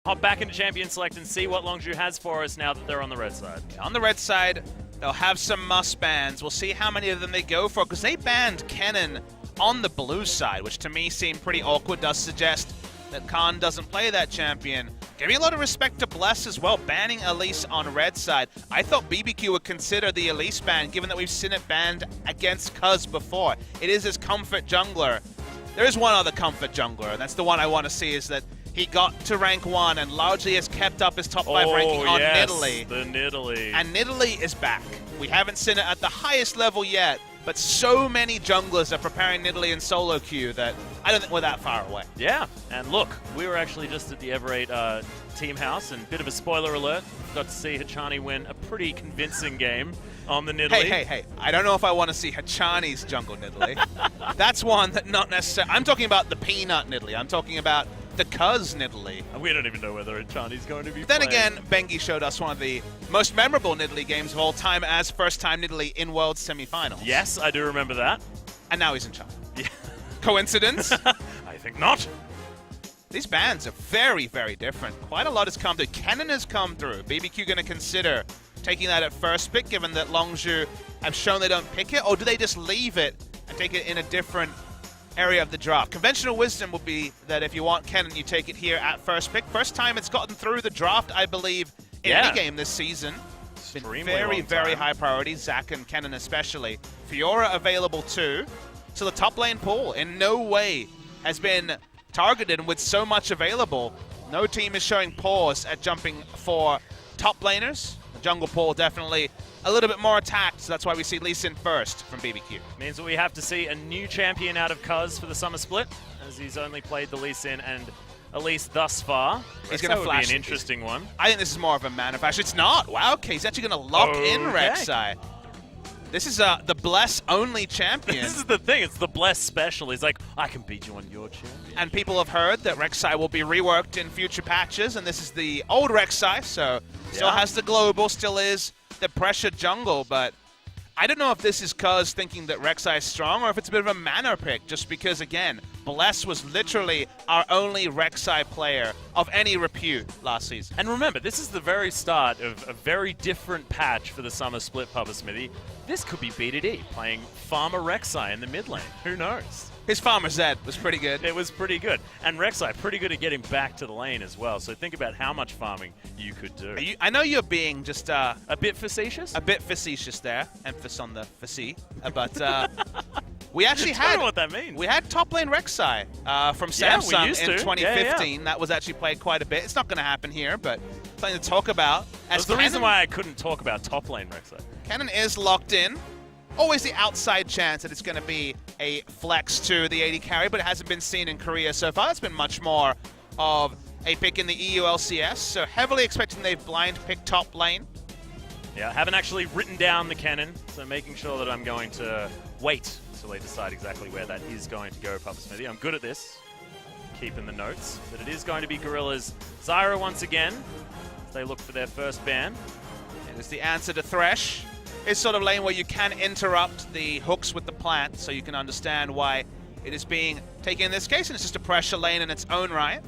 hop back into Champion Select and see what Longzhu has for us now that they're on the red side. On the red side, they'll have some must bans. We'll see how many of them they go for, because they banned Kennen on the blue side, which to me seemed pretty awkward. Does suggest that Khan doesn't play that champion. Giving a lot of respect to Bless as well, banning Elise on red side. I thought BBQ would consider the Elise ban, given that we've seen it banned against Cuz before. It is his comfort jungler. There is one other comfort jungler, and that's the one I want to see, is that he got to rank 1 and largely has kept up his top 5 ranking on Nidalee. The Nidalee. And Nidalee is back. We haven't seen it at the highest level yet, but so many junglers are preparing Nidalee in solo queue that I don't think we're that far away. Yeah, and look, we were actually just at the Everate team house, and bit of a spoiler alert, got to see Hachani win a pretty convincing game on the Nidalee. Hey, I don't know if I want to see Hachani's jungle Nidalee. That's one that not necessarily... I'm talking about the peanut Nidalee. I'm talking about the Cuz Nidalee. We don't even know whether Hachani's going to be Then playing. again, Bengi showed us one of the most memorable Nidalee games of all time as first-time Nidalee in World Semifinals. Yes, I do remember that. And now he's in China. Yeah. Coincidence? I think not. These bans are very, very different. Quite a lot has come through. Kennen has come through. BBQ going to consider taking that at first pick, given that Longzhu have shown they don't pick it, or do they just leave it and take it in a different area of the draft? Conventional wisdom would be that if you want Kennen, you take it here at first pick. First time it's gotten through the draft, I believe, in any game this season. Been very, very high priority. Zac and Kennen especially. Fiora available too. So the top lane pool in no way has been targeted, and with so much available, no team is showing pause at jumping for top laners. The jungle pool definitely a little bit more attacked, so that's why we see Lee Sin first from BBQ. Means that we have to see a new champion out of Cuz for the summer split, as he's only played the Lee Sin and Elise thus far. He's going to flash. Be an interesting one. I think this is more of a mana flash. It's not. Wow, okay, he's actually going to lock in Rek'Sai. This is the Bless only champion. This is the thing, it's the Bless special. He's like, I can beat you on your champion. And people have heard that Rek'Sai will be reworked in future patches, and this is the old Rek'Sai, so still has the global, still is the pressure jungle, but I don't know if this is Cuz thinking that Rek'Sai is strong, or if it's a bit of a mana pick, just because, again, Bless was literally our only Rek'Sai player of any repute last season. And remember, this is the very start of a very different patch for the summer split, Papa Smithy. This could be BDD, playing Farmer Rek'Sai in the mid lane. Who knows? His Farmer Zed was pretty good. It was pretty good. And Rek'Sai pretty good at getting back to the lane as well. So think about how much farming you could do. I know you're being just... a bit facetious? A bit facetious there. Emphasis on the faci. But we actually I don't know what that means. We had top lane Rek'Sai from Samsung in 2015. Yeah. That was actually played quite a bit. It's not going to happen here, but something to talk about. That's the reason why I couldn't talk about top lane Rek'Sai. Kennen is locked in. Always the outside chance that it's going to be a flex to the AD carry, but it hasn't been seen in Korea so far. It's been much more of a pick in the EU LCS, so heavily expecting they've blind picked top lane. Yeah, I haven't actually written down the Kennen, so making sure that I'm going to wait until they decide exactly where that is going to go, Papa Smithy. I'm good at this, keeping the notes, but it is going to be Gorilla's Zyra once again, as they look for their first ban. It is the answer to Thresh. It's sort of lane where you can interrupt the hooks with the plant, so you can understand why it is being taken in this case, and it's just a pressure lane in its own right.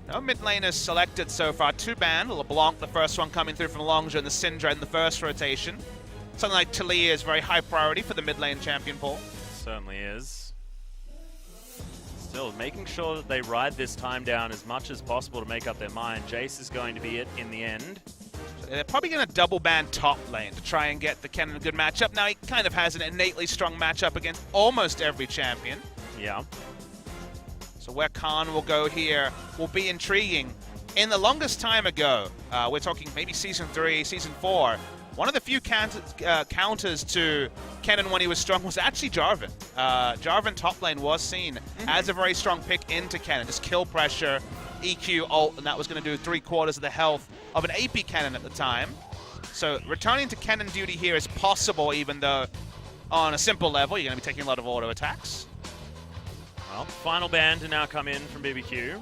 No mid laners selected so far. 2 banned. LeBlanc, the first one coming through from Longzhu, and the Syndra in the first rotation. Something like Talia is very high priority for the mid lane champion pool. Certainly is. Still, making sure that they ride this time down as much as possible to make up their mind. Jace is going to be it in the end. They're probably going to double ban top lane to try and get the Kennen a good matchup. Now, he kind of has an innately strong matchup against almost every champion. Yeah. So where Khan will go here will be intriguing. In the longest time ago, we're talking maybe Season 3, Season 4, one of the few counters to Kennen when he was strong was actually Jarvan. Jarvan top lane was seen as a very strong pick into Kennen. Just kill pressure, EQ, ult, and that was going to do 3/4 of the health of an AP Kennen at the time. So returning to Kennen duty here is possible, even though on a simple level, you're going to be taking a lot of auto attacks. Well, final ban to now come in from BBQ.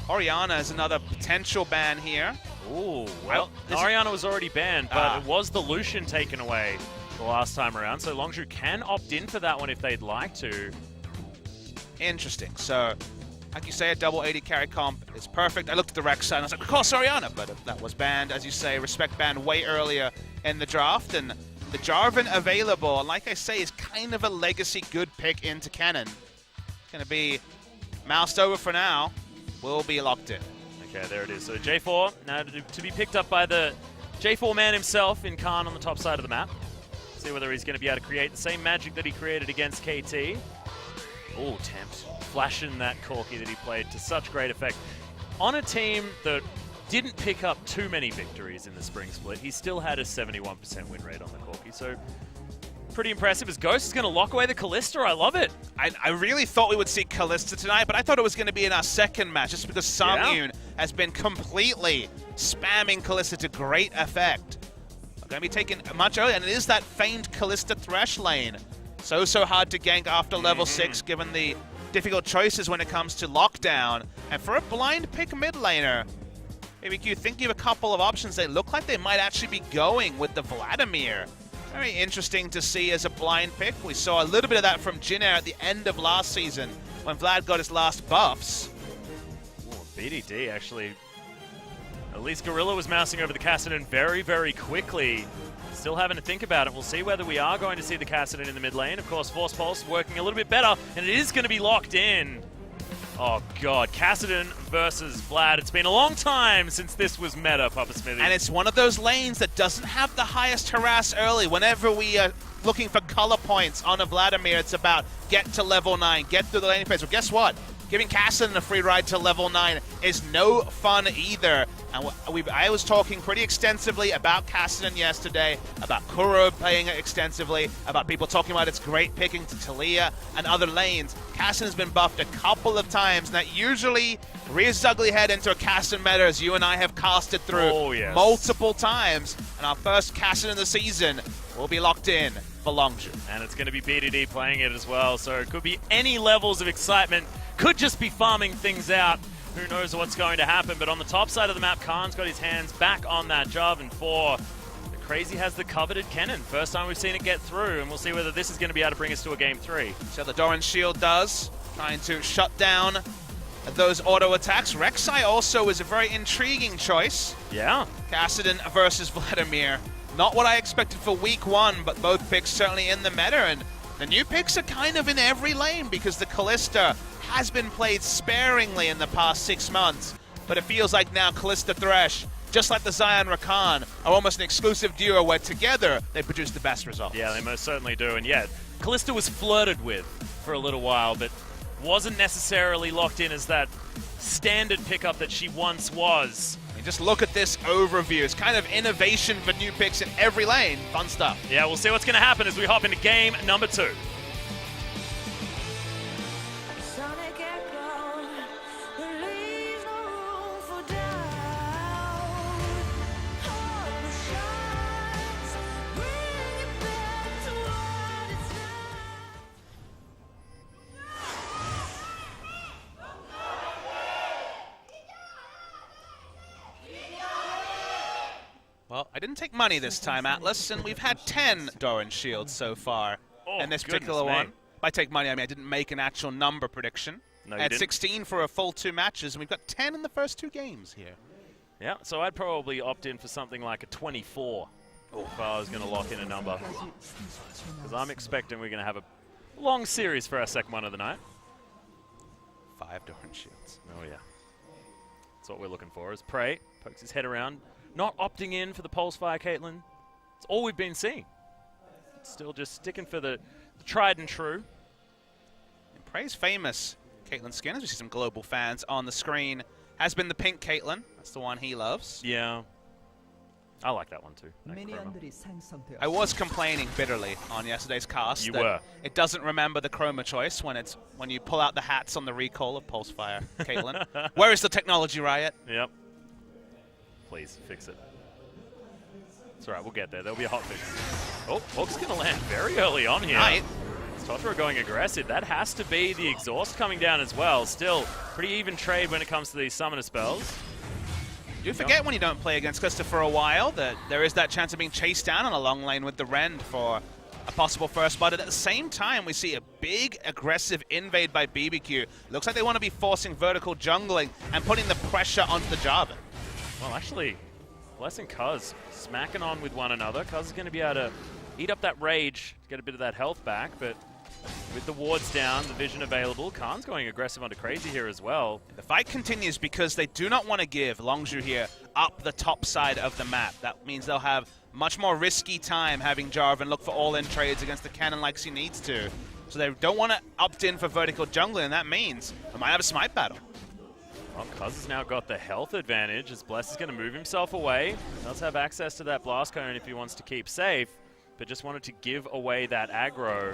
Orianna is another potential ban here. Ooh, well, Orianna was already banned, but it was the Lucian taken away the last time around, so Longzhu can opt in for that one if they'd like to. Interesting. So Like you say, a double 80 carry comp is perfect. I looked at the rec side and I was like, of course, Orianna, but that was banned, as you say, respect banned way earlier in the draft. And the Jarvan available, and like I say, is kind of a legacy good pick into Kennen. Going to be moused over for now. Will be locked in. Okay, there it is. So J4 now to be picked up by the J4 man himself in Khan on the top side of the map. See whether he's going to be able to create the same magic that he created against KT. Oh, Tempt. Flashing that Corki that he played to such great effect. On a team that didn't pick up too many victories in the spring split, he still had a 71% win rate on the Corki. So pretty impressive. As Ghost is going to lock away the Kalista. I love it. I really thought we would see Kalista tonight, but I thought it was going to be in our second match just because Samyun has been completely spamming Kalista to great effect. Going to be taken much earlier, and it is that famed Kalista Thresh lane. So hard to gank after level 6 given the difficult choices when it comes to lockdown. And for a blind pick mid laner, BBQ thinking of a couple of options. They look like they might actually be going with the Vladimir. Very interesting to see as a blind pick. We saw a little bit of that from Jinair at the end of last season when Vlad got his last buffs. Ooh, BDD actually, at least Gorilla was mousing over the Kassadin very, very quickly. Still having to think about it. We'll see whether we are going to see the Kassadin in the mid lane. Of course, Force Pulse working a little bit better, and it is going to be locked in. Oh god, Kassadin versus Vlad. It's been a long time since this was meta, Papa Smithy. And it's one of those lanes that doesn't have the highest harass early. Whenever we are looking for color points on a Vladimir, it's about get to level 9, get through the laning phase. Well, guess what? Giving Kassadin a free ride to level 9 is no fun either. And I was talking pretty extensively about Kassadin yesterday, about Kuro playing it extensively, about people talking about its great picking to Talia and other lanes. Kassadin has been buffed a couple of times, and that usually rears its ugly head into a Kassadin meta, as you and I have casted through multiple times. And our first Kassadin of the season will be locked in for Longzhu. And it's going to be BDD playing it as well, so it could be any levels of excitement. Could just be farming things out. Who knows what's going to happen, but on the top side of the map, Khan's got his hands back on that Jarvan 4. The Crazy has the coveted Kennen. First time we've seen it get through, and we'll see whether this is going to be able to bring us to a game 3. So the Doran Shield does, trying to shut down those auto attacks. Rek'Sai also is a very intriguing choice. Yeah. Kassadin versus Vladimir. Not what I expected for week 1, but both picks certainly in the meta, and the new picks are kind of in every lane because the Kalista has been played sparingly in the past 6 months, but it feels like now Kalista Thresh, just like the Zion Rakan, are almost an exclusive duo where together they produce the best results. Yeah, they most certainly do, and yeah, Kalista was flirted with for a little while, but wasn't necessarily locked in as that standard pickup that she once was. I mean, just look at this overview. It's kind of innovation for new picks in every lane. Fun stuff. Yeah, we'll see what's going to happen as we hop into game number 2. Well, I didn't take money this time, Atlas, and we've had 10 Doran Shields so far in this particular one. By take money, I mean I didn't make an actual number prediction. No, I had 16 for a full 2 matches, and we've got 10 in the first 2 games here. Yeah, so I'd probably opt in for something like a 24 if I was going to lock in a number. Because I'm expecting we're going to have a long series for our second one of the night. 5 Doran Shields. Oh, yeah. That's what we're looking for, is Prey pokes his head around. Not opting in for the Pulse Fire, Caitlyn. It's all we've been seeing. Still just sticking for the tried and true. And Prey's famous Caitlyn skin, as we see some global fans on the screen, has been the pink Caitlyn. That's the one he loves. Yeah. I like that one too. I was complaining bitterly on yesterday's cast. You were. It doesn't remember the chroma choice when you pull out the hats on the recall of Pulse Fire, Caitlyn. Where is the technology, Riot? Yep. Please, fix it. It's alright, we'll get there. There'll be a hot fix. Oh, Hook's going to land very early on here. Right. Totra going aggressive. That has to be the exhaust coming down as well. Still, pretty even trade when it comes to these summoner spells. You forget when you don't play against Kalista for a while that there is that chance of being chased down on a long lane with the Rend for a possible first blood. At the same time, we see a big aggressive invade by BBQ. Looks like they want to be forcing vertical jungling and putting the pressure onto the Jarvan. Well, actually, Bless and Cuz smacking on with one another. Cuz is going to be able to eat up that rage, get a bit of that health back, but with the wards down, the vision available, Khan's going aggressive onto Crazy here as well. The fight continues because they do not want to give Longzhu here up the top side of the map. That means they'll have much more risky time having Jarvan look for all-in trades against the cannon like he needs to. So they don't want to opt in for vertical jungling, and that means they might have a smite battle. Well, Cuz has now got the health advantage as Bless is going to move himself away. Does have access to that blast cone if he wants to keep safe, but just wanted to give away that aggro.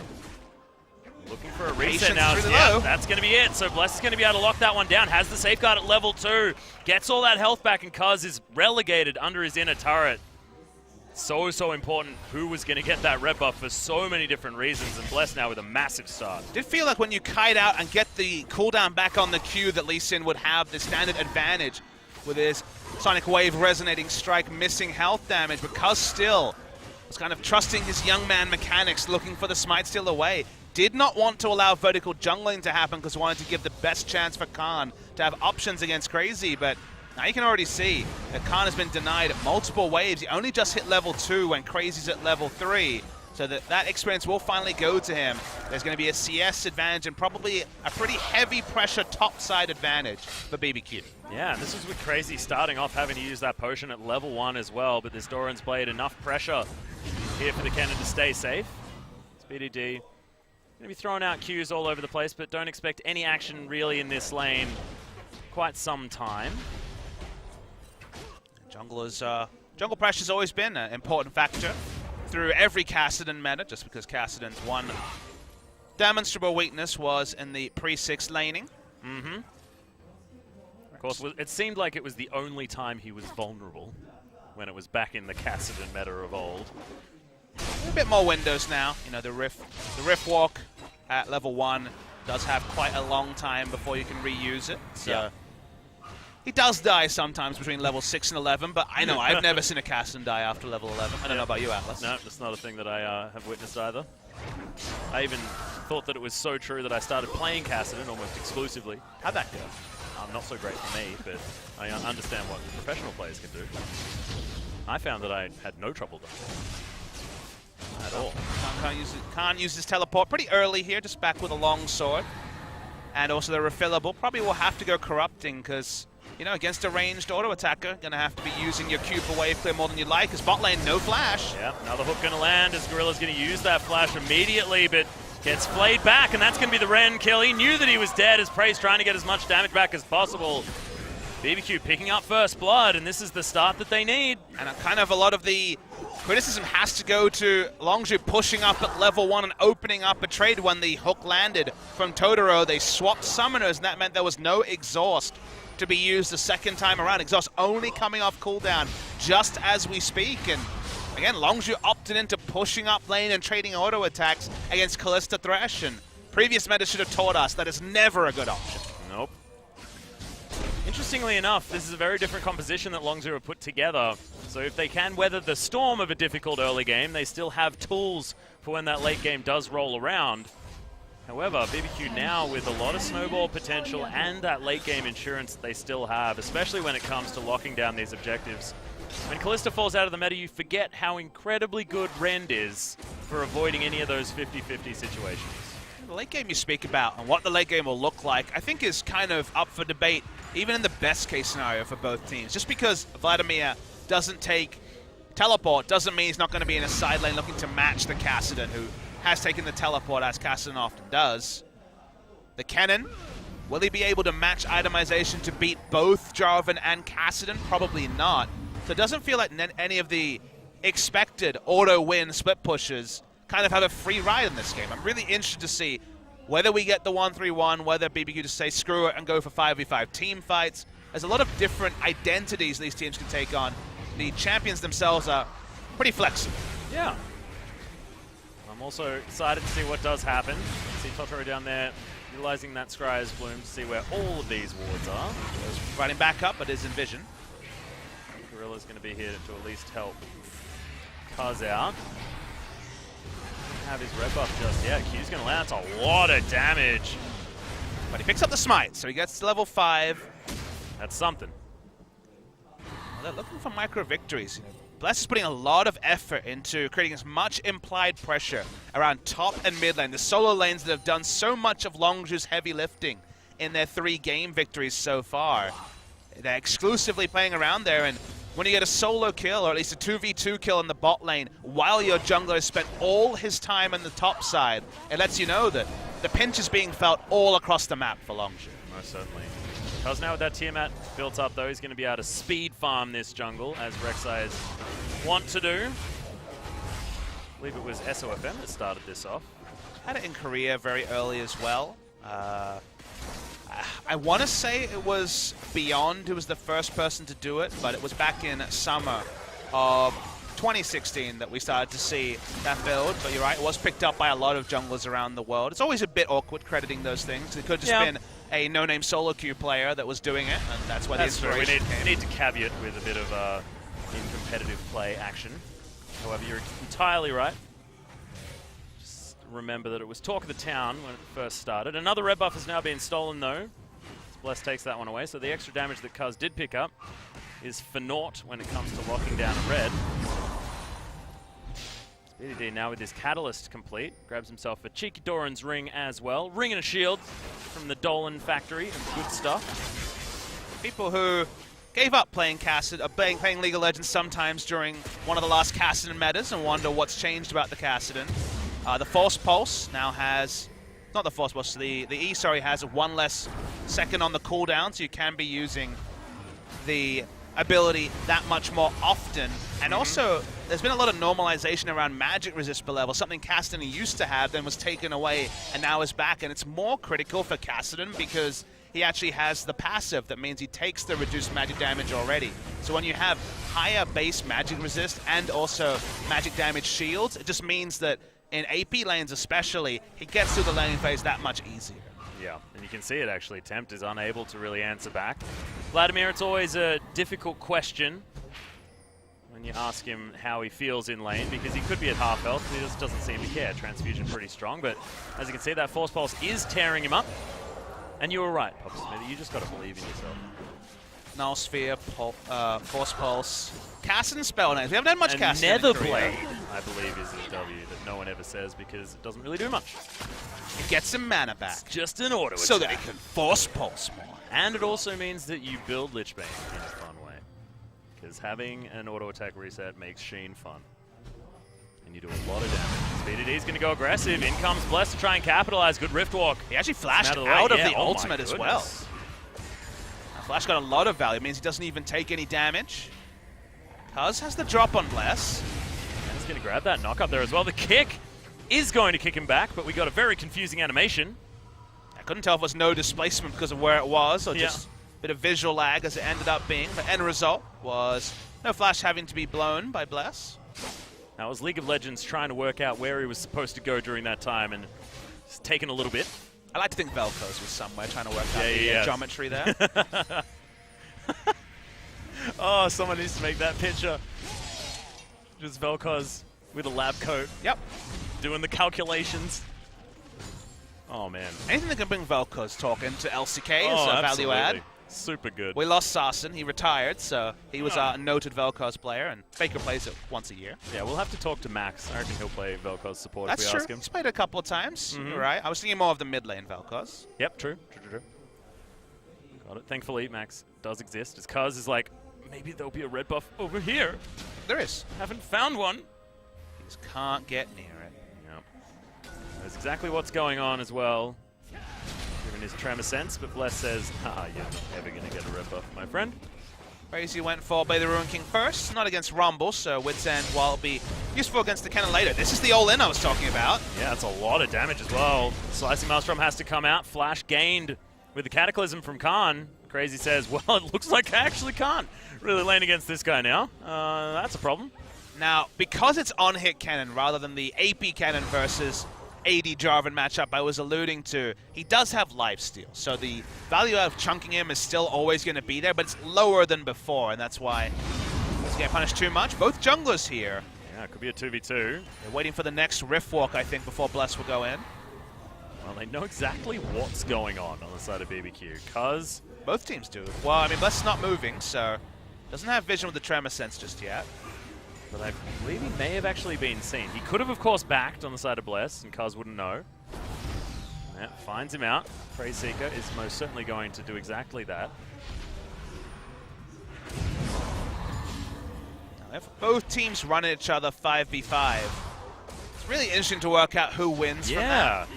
Looking for a reset now. Yeah, that's going to be it. So Bless is going to be able to lock that one down. Has the safeguard at level 2. Gets all that health back, and Cuz is relegated under his inner turret. So important who was going to get that red buff for so many different reasons, and Bless now with a massive start. Did feel like when you kite out and get the cooldown back on the Q that Lee Sin would have the standard advantage with his Sonic Wave resonating strike missing health damage, but Cuz still was kind of trusting his young man mechanics, looking for the smite steal away. Did not want to allow vertical jungling to happen because wanted to give the best chance for Khan to have options against Crazy, but now you can already see that Khan has been denied multiple waves. He only just hit level 2 when Crazy's at level 3, so that experience will finally go to him. There's going to be a CS advantage and probably a pretty heavy pressure topside advantage for BBQ. Yeah, and this is with Crazy starting off having to use that potion at level 1 as well, but this Doran's Blade enough pressure here for the cannon to stay safe. It's BDD. Going to be throwing out Qs all over the place, but don't expect any action really in this lane quite some time. Jungle pressure's always been an important factor through every Kassadin meta, just because Kassadin's one demonstrable weakness was in the pre-6 laning. Mm-hmm. Of course, it seemed like it was the only time he was vulnerable, when it was back in the Kassadin meta of old. A bit more windows now. You know, the Rift Walk at level 1 does have quite a long time before you can reuse it. So yeah. He does die sometimes between level 6 and 11, but I know I've never seen a Kassadin die after level 11. I don't know about you, Atlas. No, that's not a thing that I have witnessed either. I even thought that it was so true that I started playing Kassadin almost exclusively. How'd that go? Not so great for me, but I understand what professional players can do. I found that I had no trouble dying at all. Can't use his teleport pretty early here, just back with a long sword. And also the refillable. Probably will have to go corrupting because, you know, against a ranged auto attacker, gonna have to be using your Q for wave clear more than you'd like, because bot lane, no flash. Yeah, another hook gonna land as Gorilla's gonna use that flash immediately, but gets flayed back, and that's gonna be the Ren kill. He knew that he was dead as Prey's trying to get as much damage back as possible. BBQ picking up first blood, and this is the start that they need. And kind of a lot of the criticism has to go to Longzhu pushing up at level 1 and opening up a trade when the hook landed from Totoro. They swapped summoners, and that meant there was no exhaust to be used the second time around. Exhaust only coming off cooldown just as we speak. And again, Longzhu opted into pushing up lane and trading auto attacks against Kalista Thresh. And previous meta should have taught us that is never a good option. Nope. Interestingly enough, this is a very different composition that Longzhu have put together. So if they can weather the storm of a difficult early game, they still have tools for when that late game does roll around. However, BBQ now with a lot of snowball potential and that late game insurance that they still have, especially when it comes to locking down these objectives. When Kalista falls out of the meta, you forget how incredibly good Rend is for avoiding any of those 50-50 situations. The late game you speak about and what the late game will look like, I think is kind of up for debate, even in the best case scenario for both teams. Just because Vladimir doesn't take teleport doesn't mean he's not going to be in a side lane looking to match the Kassadin, who has taken the teleport as Kassadin often does. The Kennen, will he be able to match itemization to beat both Jarvan and Kassadin? Probably not. So it doesn't feel like any of the expected auto-win split pushes kind of have a free ride in this game. I'm really interested to see whether we get the 1-3-1, whether BBQ just say screw it and go for 5v5 team fights. There's a lot of different identities these teams can take on. The champions themselves are pretty flexible. Yeah. I'm also excited to see what does happen. See Totoro down there utilizing that Scryer's Bloom to see where all of these wards are. Goes running back up, but is in vision. Gorilla's going to be here to at least help Cuz out. have his red buff just yet. Q's going to land. That's a lot of damage. But he picks up the smite, so he gets to level 5. That's something. Well, they're looking for micro victories. Bless is putting a lot of effort into creating as much implied pressure around top and mid lane, the solo lanes that have done so much of Longzhu's heavy lifting in their 3 game victories so far. They're exclusively playing around there, and when you get a solo kill, or at least a 2v2 kill in the bot lane, while your jungler has spent all his time on the top side, it lets you know that the pinch is being felt all across the map for Longzhu. Most certainly. Cuz now with that Tiamat built up though, he's going to be able to speed farm this jungle, as Rek'Sai's want to do. I believe it was SOFM that started this off. Had it in Korea very early as well. I want to say it was Beyond who was the first person to do it, but it was back in summer of 2016 that we started to see that build. But you're right, it was picked up by a lot of junglers around the world. It's always a bit awkward crediting those things. It could have just been a no-name solo queue player that was doing it, and that's where the inspiration came. We need to caveat with a bit of in-competitive play action. However, you're entirely right. Remember that it was talk of the town when it first started. Another red buff has now been stolen though. Bless takes that one away, so the extra damage that Cuz did pick up is for naught when it comes to locking down a red. BDD now with his catalyst complete, grabs himself a cheeky Doran's ring as well. Ring and a shield from the Dolan factory, and good stuff. People who gave up playing playing League of Legends sometimes during one of the last Kassadin metas and wonder what's changed about the Kassadin. The Force Pulse now has, not the Force Pulse, the E, sorry, has 1 less second on the cooldown, so you can be using the ability that much more often. And also, there's been a lot of normalization around magic resist per level, something Kassadin used to have, then was taken away, and now is back. And it's more critical for Kassadin because he actually has the passive that means he takes the reduced magic damage already. So when you have higher base magic resist and also magic damage shields, it just means that in AP lanes especially, he gets through the laning phase that much easier. Yeah, and you can see it actually. Tempt is unable to really answer back. Vladimir, it's always a difficult question when you ask him how he feels in lane, because he could be at half health, he just doesn't seem to care. Transfusion pretty strong, but as you can see, that Force Pulse is tearing him up. And you were right, Papa Smith, you just got to believe in yourself. Null Sphere, Force Pulse, Kassadin spell names. We haven't had much Kassadin. Netherblade, I believe, is his W that no one ever says because it doesn't really do much. It gets some mana back. It's just an auto attack. So that it can Force Pulse more. And it also means that you build Lichbane in a fun way. Because having an auto attack reset makes Sheen fun. And you do a lot of damage. BDD's going to go aggressive. In comes Bless to try and capitalize. Good Rift Walk. He actually flashed out of the ultimate as well. Flash got a lot of value. It means he doesn't even take any damage. Cuz has the drop on Bless. And he's going to grab that knock up there as well. The kick is going to kick him back, but we got a very confusing animation. I couldn't tell if it was no displacement because of where it was, or just a bit of visual lag as it ended up being. The end result was no Flash having to be blown by Bless. That was League of Legends trying to work out where he was supposed to go during that time, and it's taken a little bit. I like to think Vel'Koz was somewhere trying to work out the geometry there. Oh, someone needs to make that picture. Just Vel'Koz with a lab coat. Yep. Doing the calculations. Oh, man. Anything that can bring Vel'Koz talking to LCK is a value add. Super good. We lost Sarsen. He retired, so he was a noted Vel'Koz player, and Faker plays it once a year. Yeah, we'll have to talk to Max. I reckon he'll play Vel'Koz support That's if we true. ask him. He's played a couple of times. You're right. I was thinking more of the mid lane Vel'Koz. Yep, true. Got it. Thankfully, Max does exist. His Cuz is like, maybe there'll be a red buff over here. There is. Haven't found one. He just can't get near it. Yep. That's exactly what's going on as well. Given his tremor sense, but Bless says, you're never going to get a red buff, my friend. Crazy went for Blade the Ruin King first, not against Rumble, so Wit's End, while it'll be useful against the cannon later. This is the all-in I was talking about. Yeah, that's a lot of damage as well. Slicing Maelstrom has to come out. Flash gained with the Cataclysm from Khan. Crazy says, well, it looks like I actually can't really lane against this guy now. That's a problem. Now, because it's on-hit cannon rather than the AP cannon versus AD Jarvan matchup I was alluding to, he does have lifesteal, so the value of chunking him is still always going to be there, but it's lower than before, and that's why he doesn't get punished too much. Both junglers here Yeah, it could be a 2v2. They're waiting for the next Rift Walk, I think, before Bless will go in. Well, they know exactly what's going on the side of BBQ, because... Both teams do. Well, I mean, Bless is not moving, so doesn't have vision with the Tremor Sense just yet. But I believe he may have actually been seen. He could have, of course, backed on the side of Bless, and Cuz wouldn't know. Yeah, finds him out. Prey Seeker is most certainly going to do exactly that. Now, if both teams run at each other 5v5, it's really interesting to work out who wins from that.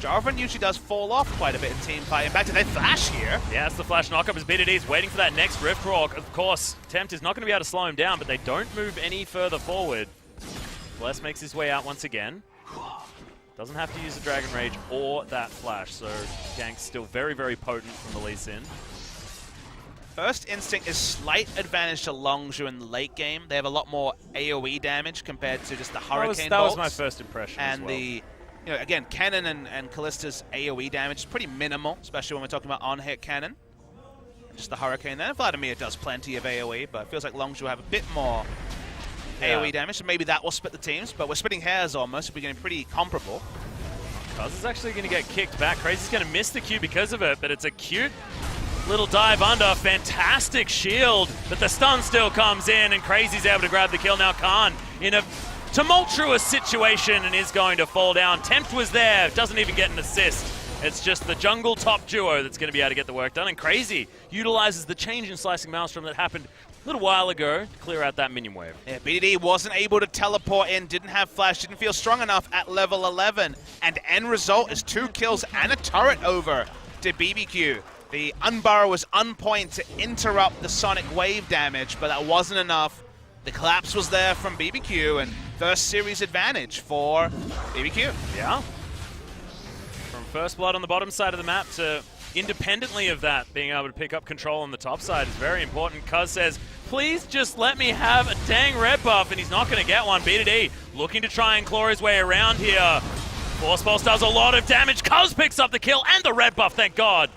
Jarvan usually does fall off quite a bit in team fight. In fact, they flash here. Yeah, that's the flash knockup as BDD is waiting for that next Rift Walk. Of course, Tempt is not going to be able to slow him down, but they don't move any further forward. Bless makes his way out once again. Doesn't have to use the Dragon Rage or that flash, so gank's still very, very potent from the Lee Sin. First Instinct is slight advantage to Longzhu in the late game. They have a lot more AoE damage compared to just the Hurricane That was bolts. my first impression And as well. you know, again, Cannon and Kallista's AoE damage is pretty minimal, especially when we're talking about on-hit Cannon. Just the Hurricane there. Vladimir does plenty of AoE, but it feels like Longzhu will have a bit more AoE damage, so maybe that will split the teams, but we're splitting hairs almost. We're getting pretty comparable. Cuz is actually going to get kicked back. Crazy's going to miss the Q because of it, but it's a cute little dive under. Fantastic shield, but the stun still comes in, and Crazy's able to grab the kill. Now Khan in a tumultuous situation and is going to fall down. Tempt was there, doesn't even get an assist. It's just the jungle top duo that's going to be able to get the work done, and Crazy utilizes the change in Slicing Maelstrom that happened a little while ago to clear out that minion wave. Yeah, BDD wasn't able to teleport in, didn't have flash, didn't feel strong enough at level 11, and end result is 2 kills and a turret over to BBQ. The Unburrow was on point to interrupt the Sonic Wave damage, but that wasn't enough. The collapse was there from BBQ, and first series advantage for BBQ. Yeah. From first blood on the bottom side of the map to independently of that, being able to pick up control on the top side is very important. Cuz says, please just let me have a dang red buff, and he's not going to get one. BDD looking to try and claw his way around here. Force Pulse does a lot of damage. Cuz picks up the kill and the red buff, thank God.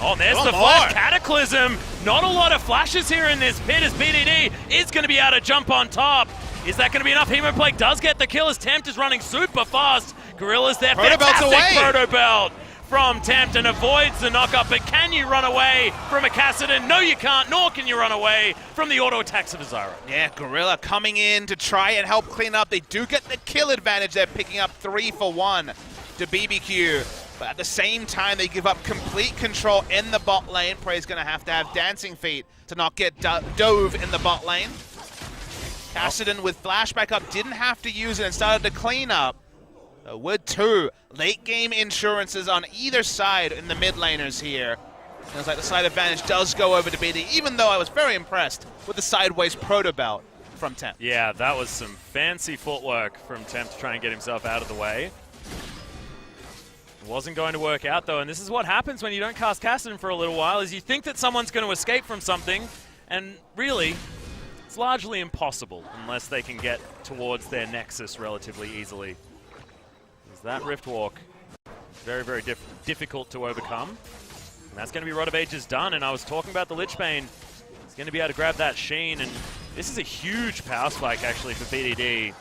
Oh, there's the flash Cataclysm. Not a lot of flashes here in this pit as BDD is going to be able to jump on top. Is that going to be enough? Hemoplague does get the kill as Tempt is running super fast. Gorilla's there. Fantastic Proto Belt from Tempt and avoids the knockup. But can you run away from a Kassadin? No, you can't, nor can you run away from the auto attacks of Azara. Yeah, Gorilla coming in to try and help clean up. They do get the kill advantage. They're picking up 3 for 1 to BBQ. But at the same time, they give up complete control in the bot lane. Prey's going to have Dancing Feet to not get dove in the bot lane. Kassadin with flashback up didn't have to use it and started to clean up. With 2 late game insurances on either side in the mid laners here. It looks like the side advantage does go over to BD, even though I was very impressed with the sideways proto belt from Tempt. Yeah, that was some fancy footwork from Tempt to try and get himself out of the way. It wasn't going to work out though, and this is what happens when you don't cast Kassadin for a little while, is you think that someone's going to escape from something, and really, it's largely impossible unless they can get towards their nexus relatively easily. Because that Rift Walk is very, very difficult to overcome. And that's going to be Rod of Ages done, and I was talking about the Lich Bane. He's going to be able to grab that Sheen, and this is a huge power spike actually for BDD.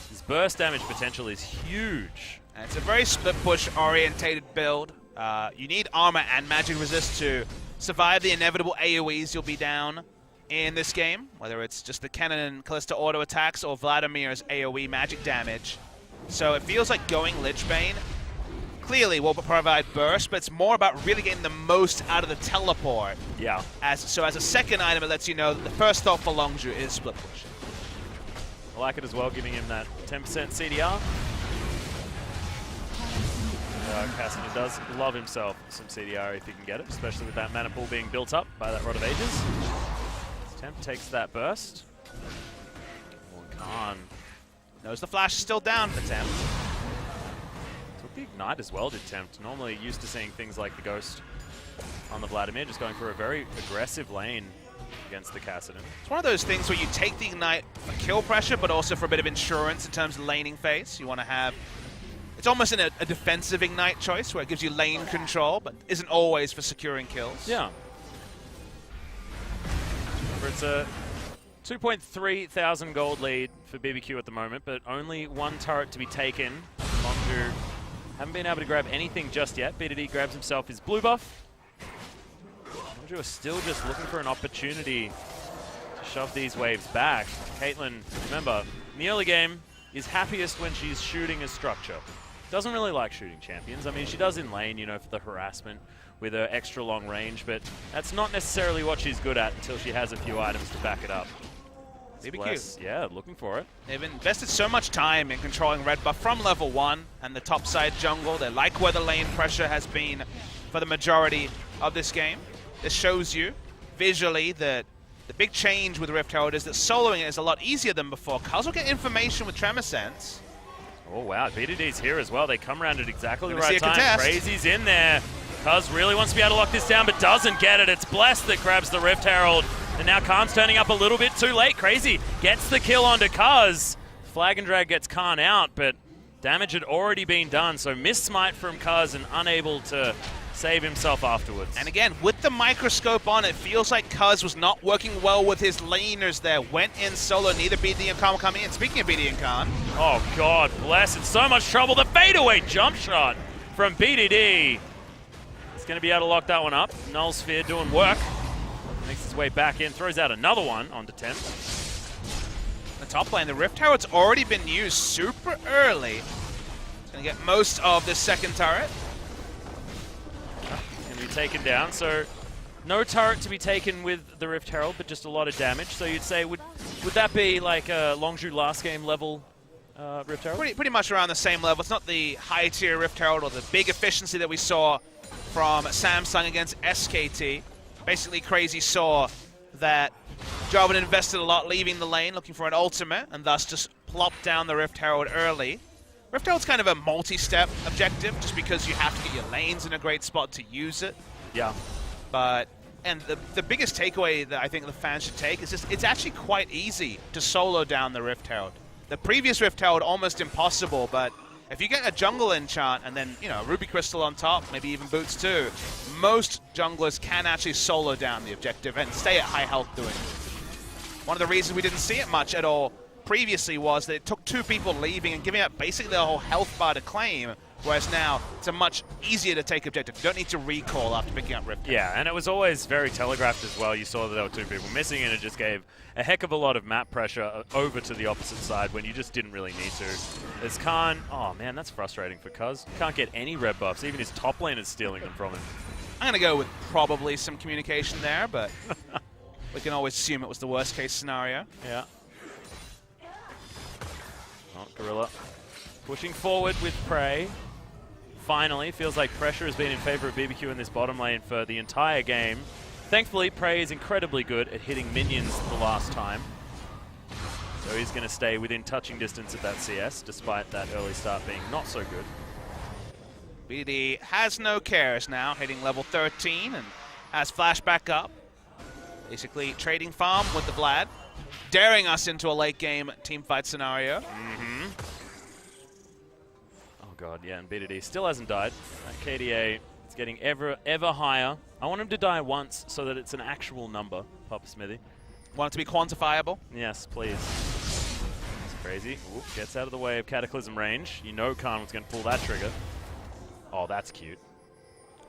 His burst damage potential is huge. And it's a very split push orientated build. You need armor and magic resist to survive the inevitable AoEs you'll be down in this game, whether it's just the Cannon and Callista auto attacks or Vladimir's AoE magic damage. So it feels like going Lich Bane clearly will provide burst, but it's more about really getting the most out of the teleport. Yeah. So as a second item, it lets you know that the first thought for Longzhu is split push. I like it as well, giving him that 10% CDR. Kassadin does love himself some CDR if he can get it, especially with that mana pool being built up by that Rod of Ages. Tempt takes that burst. Khan knows the flash is still down for Tempt. Took the Ignite as well, did Tempt. Normally used to seeing things like the Ghost on the Vladimir, just going for a very aggressive lane against the Kassadin. It's one of those things where you take the Ignite for kill pressure, but also for a bit of insurance in terms of laning phase. You want to have... It's almost a defensive Ignite choice where it gives you lane control, but isn't always for securing kills. Yeah. Remember, it's a 2.3 thousand gold lead for BBQ at the moment, but only one turret to be taken. Longzhu haven't been able to grab anything just yet. BDD grabs himself his blue buff. Longzhu are still just looking for an opportunity to shove these waves back. Caitlyn, remember, in the early game, is happiest when she's shooting a structure. Doesn't really like shooting champions. I mean, she does in lane, you know, for the harassment with her extra long range, but that's not necessarily what she's good at until she has a few items to back it up. BBQ. Yeah, looking for it. They've invested so much time in controlling red buff from level 1 and the top side jungle. They like where the lane pressure has been for the majority of this game. This shows you visually that the big change with Rift Herald is that soloing it is a lot easier than before. Cuz will get information with Tremor Sense. Oh wow, BDD's here as well. They come around at exactly the Gonna right time. Crazy's in there. Cuz really wants to be able to lock this down, but doesn't get it. It's Bless that grabs the Rift Herald. And now Khan's turning up a little bit too late. Crazy gets the kill onto Cuz. Flag and Drag gets Khan out, but damage had already been done. So missed smite from Cuz and unable to save himself afterwards. And again, with the microscope on, it feels like Cuz was not working well with his laners there. Went in solo, neither BD and Khan were coming in. Speaking of BD and Khan. Oh God, Bless, in so much trouble. The fadeaway jump shot from BDD. He's going to be able to lock that one up. Null Sphere doing work. Makes his way back in, throws out another one onto 10. The top lane, the Rift Herald's already been used super early. It's going to get most of this second turret. Going to be taken down, so no turret to be taken with the Rift Herald, but just a lot of damage. So you'd say, would that be like a Longzhu last game level Rift Herald? Pretty much around the same level. It's not the high tier Rift Herald or the big efficiency that we saw from Samsung against SKT. Basically, Crazy saw that Jarvan invested a lot leaving the lane, looking for an ultimate, and thus just plopped down the Rift Herald early. Rift Herald's kind of a multi-step objective, just because you have to get your lanes in a great spot to use it. Yeah. And the biggest takeaway that I think the fans should take is just it's actually quite easy to solo down the Rift Herald. The previous Rift Herald, almost impossible, but if you get a jungle enchant and then, you know, Ruby Crystal on top, maybe even boots too, most junglers can actually solo down the objective and stay at high health doing it. One of the reasons we didn't see it much at all previously was that it took two people leaving and giving up basically their whole health bar to claim, whereas now it's a much easier to take objective. You don't need to recall after picking up Rift. Yeah, and it was always very telegraphed as well. You saw that there were two people missing, and it just gave a heck of a lot of map pressure over to the opposite side when you just didn't really need to. As Khan, oh man, that's frustrating for Cuz. Can't get any red buffs. Even his top lane is stealing them from him. I'm going to go with probably some communication there, but we can always assume it was the worst case scenario. Yeah. Oh, Gorilla pushing forward with Prey. Finally, feels like pressure has been in favor of BBQ in this bottom lane for the entire game. Thankfully, Prey is incredibly good at hitting minions the last time. So he's going to stay within touching distance of that CS, despite that early start being not so good. BD has no cares now, hitting level 13 and has flash back up. Basically trading farm with the Vlad, daring us into a late game teamfight scenario. Oh god, yeah, and BDD still hasn't died. KDA is getting ever higher. I want him to die once so that it's an actual number, Papa Smithy. Want it to be quantifiable? Yes, please. It's crazy. Ooh, gets out of the way of Cataclysm range. You know Khan was going to pull that trigger. Oh, that's cute.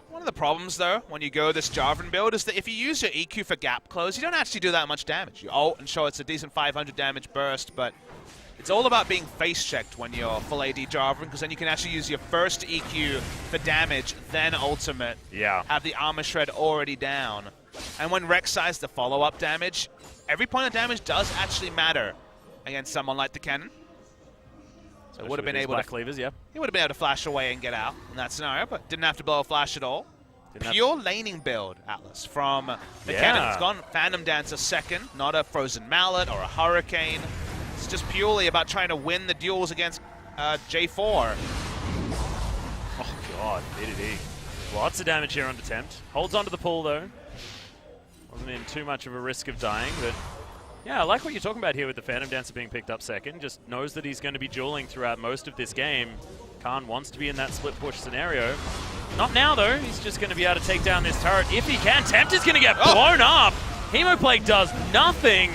One of the problems, though, when you go this Jarvan build is that if you use your EQ for gap close, you don't actually do that much damage. You ult and show it's a decent 500 damage burst, but it's all about being face-checked when you're full AD Jarvan, because then you can actually use your first EQ for damage, then ultimate. Yeah. Have the armor shred already down. And when Rek'Sai's the follow-up damage, every point of damage does actually matter against someone like the Cannon. So would have been able to cleavers, yeah. He would have been able to flash away and get out in that scenario, but didn't have to blow a flash at all. Pure laning build, Atlas, from the Cannon. It's gone Phantom Dancer second, not a Frozen Mallet or a Hurricane. It's just purely about trying to win the duels against J4. Oh god, BDD. Lots of damage here on attempt. Holds onto the pool though. Wasn't in too much of a risk of dying, but yeah, I like what you're talking about here with the Phantom Dancer being picked up second. Just knows that he's going to be dueling throughout most of this game. Khan wants to be in that split push scenario. Not now, though. He's just going to be able to take down this turret if he can. Tempt is going to get blown up. Hemoplague does nothing.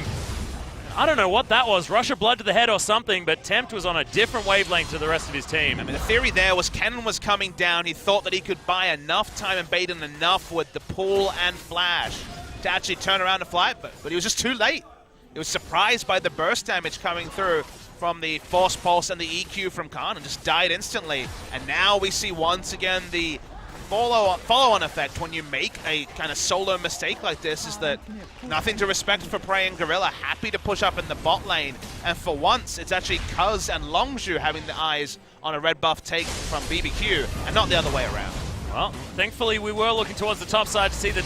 I don't know what that was. Rush of blood to the head or something, but Tempt was on a different wavelength to the rest of his team. I mean, the theory there was Kennen was coming down. He thought that he could buy enough time and bait in enough with the pull and flash to actually turn around and fly, but he was just too late. He was surprised by the burst damage coming through from the Force Pulse and the EQ from Khan and just died instantly. And now we see once again the follow-on effect when you make a kind of solo mistake like this is that nothing to respect for Prey and Gorilla, happy to push up in the bot lane. And for once, it's actually Cuz and Longzhu having the eyes on a red buff take from BBQ and not the other way around. Well, thankfully we were looking towards the top side to see the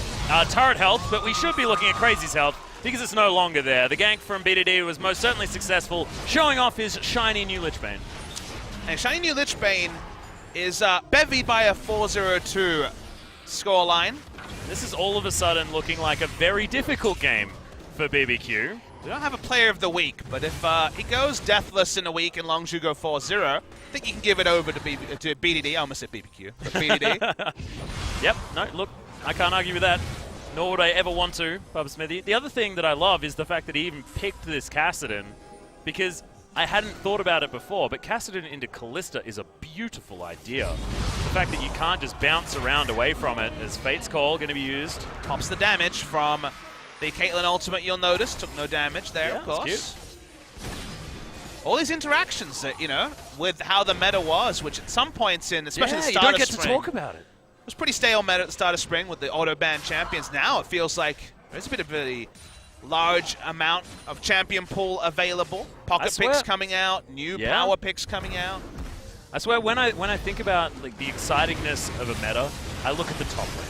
turret health, but we should be looking at Crazy's health because it's no longer there. The gank from BDD was most certainly successful, showing off his shiny new Lichbane. And shiny new Lichbane is bevied by a 4-0-2 scoreline. This is all of a sudden looking like a very difficult game for BBQ. We don't have a player of the week, but if he goes deathless in a week and Longzhu go 4-0, I think you can give it over to BDD. I almost said BBQ, but BDD. Yep, no, look, I can't argue with that. Nor would I ever want to, Bubba Smithy. The other thing that I love is the fact that he even picked this Kassadin, because I hadn't thought about it before, but Kassadin into Callista is a beautiful idea. The fact that you can't just bounce around away from it as Fate's Call going to be used. Pops the damage from the Caitlyn ultimate, you'll notice. Took no damage there, yeah, of course. Cute. All these interactions that, you know, with how the meta was, which at some points in, especially the start of spring, you don't get to talk about it. It was pretty stale meta at the start of spring with the auto-ban champions. Now it feels like there's a bit of a large amount of champion pool available. Pocket picks coming out, new power picks coming out. I swear, when I think about like the excitingness of a meta, I look at the top lane.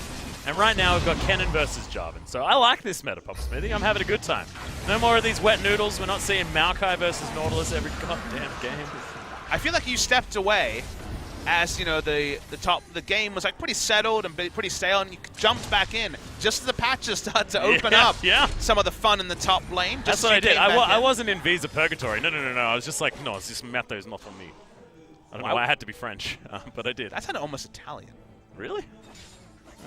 And right now we've got Kennen versus Jarvan. So I like this meta, Pop Smithy. I'm having a good time. No more of these wet noodles. We're not seeing Maokai versus Nautilus every goddamn game. I feel like you stepped away as, you know, the game was like pretty settled and pretty stale, and you jumped back in just as the patches started to open up some of the fun in the top lane. That's what I did. I wasn't in Visa Purgatory. No. I was just like, no, this meta is not for me. I don't know why I had to be French, but I did. That sounded almost Italian. Really?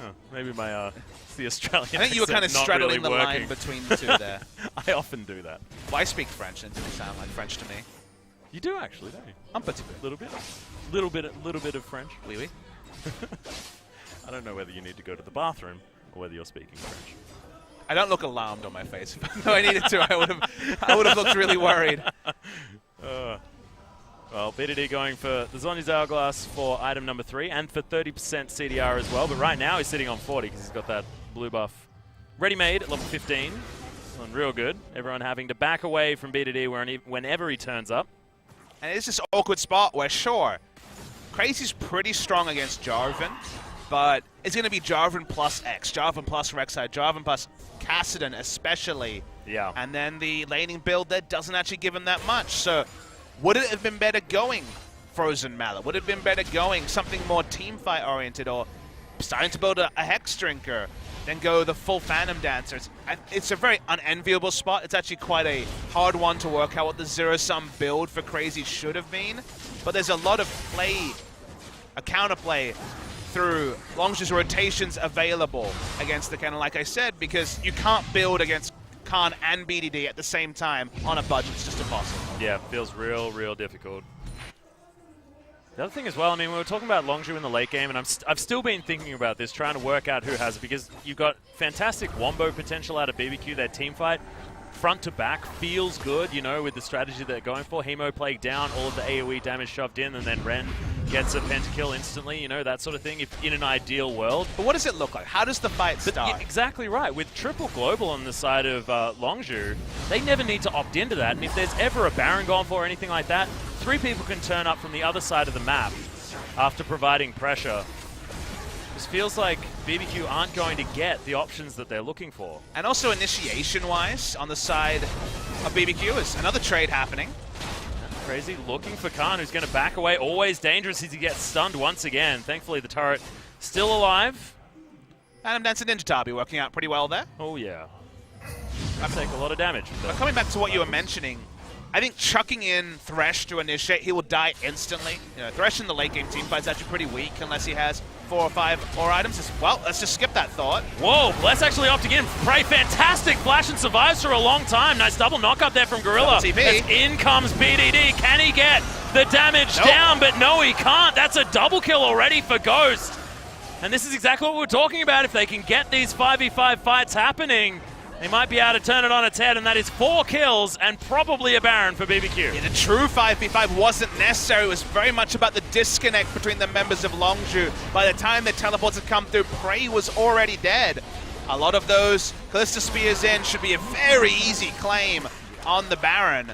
Oh, maybe my the Australian. I think you were kind of straddling the line between the two there. I often do that. Well, I speak French, and it doesn't sound like French to me. You do actually, don't you? Un petit peu. Little bit of French. Oui, oui. I don't know whether you need to go to the bathroom or whether you're speaking French. I don't look alarmed on my face. If I needed to, I would have looked really worried. Well, BDD going for the Zhonya's Hourglass for item number 3 and for 30% CDR as well. But right now he's sitting on 40 because he's got that blue buff ready-made at level 15. Feeling real good. Everyone having to back away from BDD whenever he turns up. And it's this awkward spot where, sure, Crazy's pretty strong against Jarvan, but it's going to be Jarvan plus X, Jarvan plus Rek'Sai, Jarvan plus Kassadin especially. Yeah. And then the laning build there doesn't actually give him that much. So would it have been better going Frozen Mallet? Would it have been better going something more teamfight oriented, or starting to build a Hex Drinker, then go the full Phantom Dancer? It's a very unenviable spot. It's actually quite a hard one to work out what the zero-sum build for Crazy should have been. But there's a lot of play, a counterplay through Longzhu's rotations available against the Kennen, like I said, because you can't build against Khan and BDD at the same time on a budget. It's just impossible. Yeah, feels real difficult. The other thing as well, I mean, we were talking about Longzhu in the late game, and I've still been thinking about this, trying to work out who has it, because you've got fantastic wombo potential out of BBQ, their team fight. Front to back feels good, you know, with the strategy they're going for. Hemo Plague down, all of the AoE damage shoved in, and then Ren gets a pentakill instantly, you know, that sort of thing, if in an ideal world. But what does it look like? How does the fight start? Yeah, exactly right. With triple global on the side of Longzhu, they never need to opt into that, and if there's ever a Baron gone for or anything like that, 3 people can turn up from the other side of the map after providing pressure. This feels like BBQ aren't going to get the options that they're looking for. And also initiation-wise, on the side of BBQ is another trade happening. Crazy looking for Khan, who's going to back away. Always dangerous as he gets stunned once again. Thankfully, the turret still alive. Phantom Dancer Ninja Tabi working out pretty well there. Oh, yeah. That'll take a lot of damage. But coming back to what you were mentioning, I think chucking in Thresh to initiate, he will die instantly. You know, Thresh in the late game teamfight is actually pretty weak unless he has 4 or 5 ore items. Well, let's just skip that thought. Whoa, let's actually opt again. Prey, fantastic flash and survives for a long time. Nice double knock up there from Gorilla. TP. As in comes BDD. Can he get the damage down? But no, he can't. That's a double kill already for Ghost. And this is exactly what we're talking about. If they can get these 5v5 fights happening, they might be able to turn it on its head, and that is 4 kills and probably a Baron for BBQ. Yeah, the true 5v5 wasn't necessary. It was very much about the disconnect between the members of Longzhu. By the time the teleports had come through, Prey was already dead. A lot of those Callista Spears in should be a very easy claim on the Baron.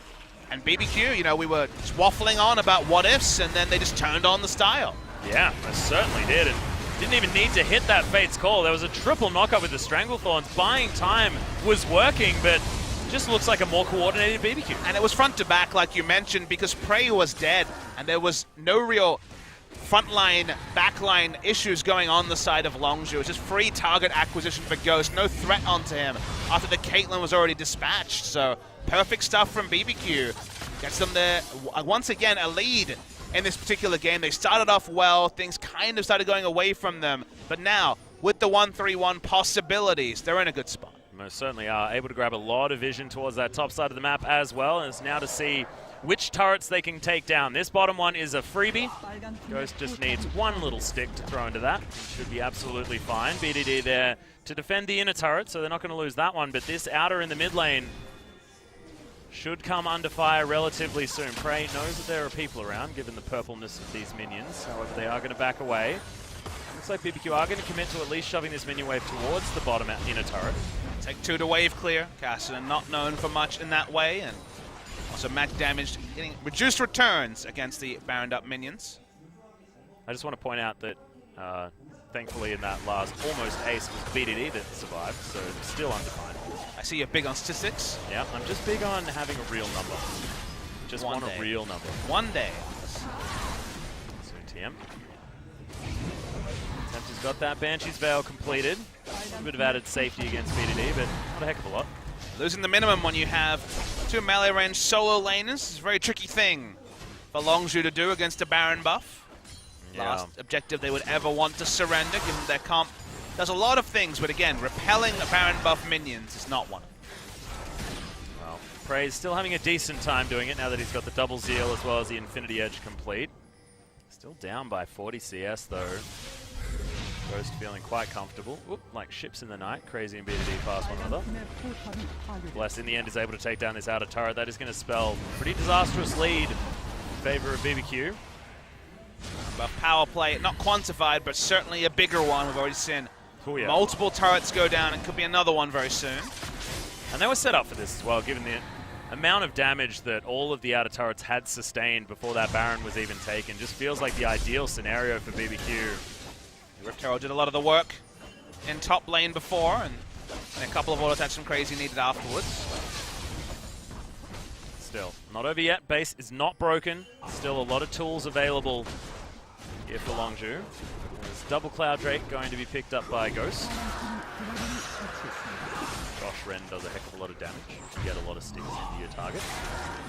And BBQ, you know, we were just waffling on about what ifs, and then they just turned on the style. Yeah, they certainly did. And didn't even need to hit that Fate's Call. There was a triple knockup with the Stranglethorns. Buying time was working, but just looks like a more coordinated BBQ. And it was front to back, like you mentioned, because Prey was dead, and there was no real frontline, backline issues going on the side of Longzhu. It was just free target acquisition for Ghost, no threat onto him after the Caitlyn was already dispatched. So perfect stuff from BBQ. Gets them there, once again, a lead in this particular game. They started off well, things kind of started going away from them, but now, with the 1-3-1 possibilities, they're in a good spot. Most certainly are. Able to grab a lot of vision towards that top side of the map as well, and it's now to see which turrets they can take down. This bottom one is a freebie. Ghost just needs one little stick to throw into that. Should be absolutely fine. BDD there to defend the inner turret, so they're not going to lose that one, but this outer in the mid lane should come under fire relatively soon. Prey knows that there are people around, given the purpleness of these minions. However, they are going to back away. Looks like BBQ are going to commit to at least shoving this minion wave towards the bottom inner turret. Take 2 to wave clear. Cassidy not known for much in that way, and also match damage, getting reduced returns against the Baroned up minions. I just want to point out that thankfully in that last almost ace was BDD that survived, so still undefined. I see you're big on statistics. Yeah, I'm just big on having a real number. Just want a real number. One day. So TM. Tempter's got that Banshee's Veil completed. A bit of added safety against BDD, but not a heck of a lot. Losing the minimum when you have 2 melee range solo laners is a very tricky thing for Longzhu to do against a Baron buff. Yeah. Last objective they would ever want to surrender, given their comp does a lot of things, but again, repelling a Baron buff minions is not one. Well, Prey's still having a decent time doing it now that he's got the double zeal as well as the Infinity Edge complete. Still down by 40 CS though. Ghost feeling quite comfortable. Oop, like ships in the night. Crazy and BDD pass one another. Bless in the end is able to take down this outer turret. That is going to spell a pretty disastrous lead in favor of BBQ. Buff power play, not quantified, but certainly a bigger one. We've already seen multiple turrets go down, and could be another one very soon. And they were set up for this as well, given the amount of damage that all of the outer turrets had sustained before that Baron was even taken. Just feels like the ideal scenario for BBQ. Rift Herald did a lot of the work in top lane before, and a couple of auto attacks from Crazy needed afterwards. Still, not over yet. Base is not broken. Still a lot of tools available here for Longzhu. There's Double Cloud Drake going to be picked up by Ghost. Josh Wren does a heck of a lot of damage to get a lot of sticks into your target.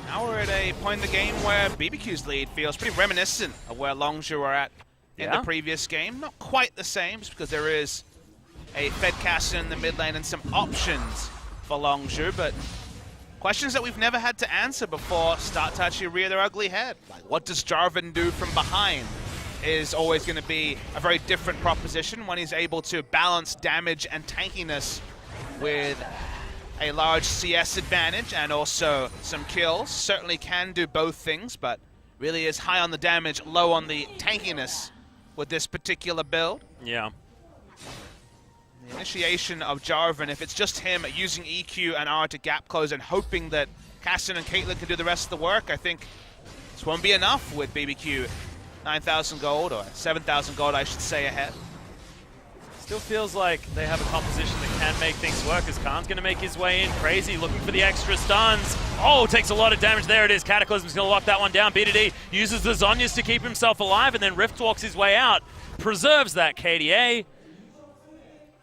Now we're at a point in the game where BBQ's lead feels pretty reminiscent of where Longzhu were at in the previous game. Not quite the same, just because there is a Fed caster in the mid lane and some options for Longzhu, but questions that we've never had to answer before start to actually rear their ugly head. Like, what does Jarvan do from behind is always going to be a very different proposition when he's able to balance damage and tankiness with a large CS advantage and also some kills. Certainly can do both things, but really is high on the damage, low on the tankiness with this particular build. Yeah. The initiation of Jarvan, if it's just him using EQ and R to gap close and hoping that Caston and Caitlyn can do the rest of the work, I think this won't be enough with BBQ 9,000 gold, or 7,000 gold I should say, ahead. Still feels like they have a composition that can make things work, as Khan's going to make his way in. Crazy looking for the extra stuns. Oh, takes a lot of damage. There it is. Cataclysm's going to lock that one down. BDD uses the Zhonya's to keep himself alive, and then Rift walks his way out. Preserves that KDA.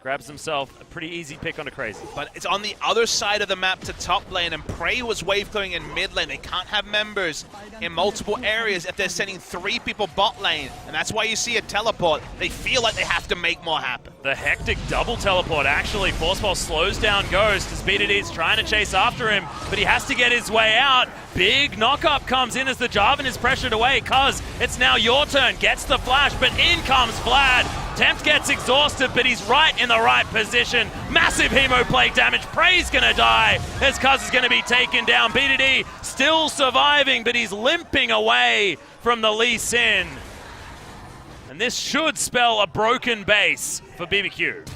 grabs himself a pretty easy pick on a Crazy. But it's on the other side of the map to top lane, and Prey was wave clearing in mid lane. They can't have members in multiple areas if they're sending 3 people bot lane, and that's why you see a teleport. They feel like they have to make more happen. The hectic double teleport actually. Forceball slows down Ghost as BDD's trying to chase after him, but he has to get his way out. Big knock-up comes in as the Jarvan is pressured away. Cuz, it's now your turn. Gets the flash, but in comes Vlad. Tempt gets exhausted, but he's right in the right position. Massive hemoplague damage. Prey's gonna die as Cuz is gonna be taken down. BDD still surviving, but he's limping away from the Lee Sin. And this should spell a broken base for BBQ.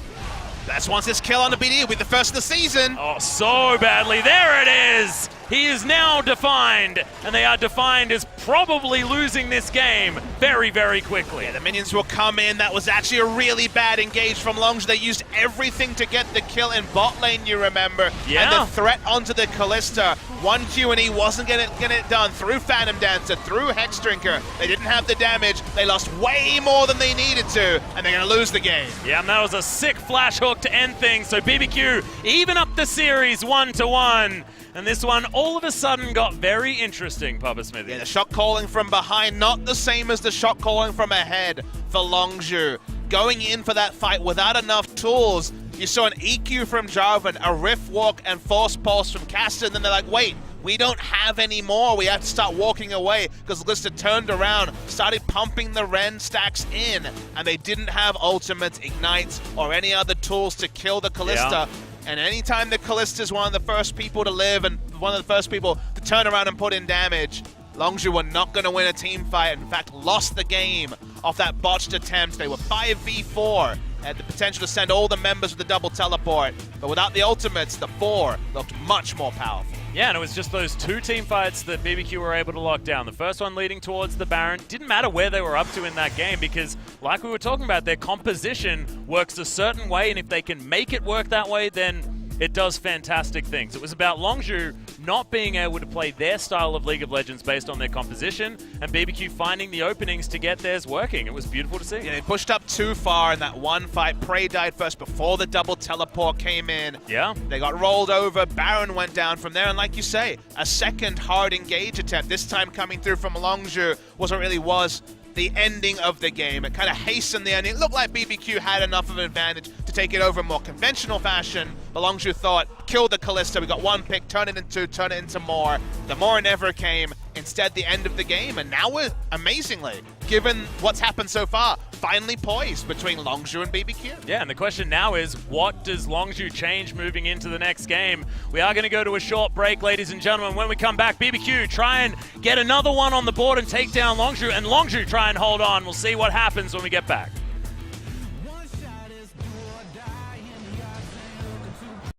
That's once this kill on the BD will be the first of the season. Oh, so badly. There it is. He is now defined, and they are defined as probably losing this game very, very quickly. Yeah, the minions will come in. That was actually a really bad engage from Longzhu. They used everything to get the kill in bot lane, you remember. Yeah. And the threat onto the Kalista. 1 Q&E wasn't getting it done through Phantom Dancer, through Hex Drinker. They didn't have the damage. They lost way more than they needed to, and they're going to lose the game. Yeah, and that was a sick flash hook to end things. So BBQ even up the series 1-1. And this one all of a sudden got very interesting, Papa Smithy. Yeah, the shot calling from behind, not the same as the shot calling from ahead for Longzhu. Going in for that fight without enough tools. You saw an EQ from Jarvan, a Rift Walk, and Force Pulse from Caster, and then they're like, wait, we don't have any more. We have to start walking away because Lista turned around, started pumping the Ren stacks in, and they didn't have ultimates, ignites, or any other tools to kill the Kalista. Yeah. And anytime the Kalista is one of the first people to live and one of the first people to turn around and put in damage, Longzhu were not going to win a team fight. In fact, lost the game off that botched attempt. They were 5v4. Had the potential to send all the members with the double teleport. But without the ultimates, the 4 looked much more powerful. Yeah, and it was just those 2 team fights that BBQ were able to lock down. The first one leading towards the Baron. Didn't matter where they were up to in that game because, like we were talking about, their composition works a certain way, and if they can make it work that way, then it does fantastic things. It was about Longzhu not being able to play their style of League of Legends based on their composition, and BBQ finding the openings to get theirs working. It was beautiful to see. Yeah, they pushed up too far in that one fight. Prey died first before the double teleport came in. Yeah. They got rolled over. Baron went down from there, and like you say, a second hard engage attempt, this time coming through from Longzhu, was what really was the ending of the game. It kind of hastened the ending. It looked like BBQ had enough of an advantage to take it over in more conventional fashion, but Longzhu thought, kill the Kalista, we got 1 pick, turn it into more. The more never came. Instead, the end of the game, and now we're, amazingly, given what's happened so far, finally poised between Longzhu and BBQ. Yeah, and the question now is, what does Longzhu change moving into the next game? We are going to go to a short break, ladies and gentlemen. When we come back, BBQ try and get another one on the board and take down Longzhu, and Longzhu try and hold on. We'll see what happens when we get back.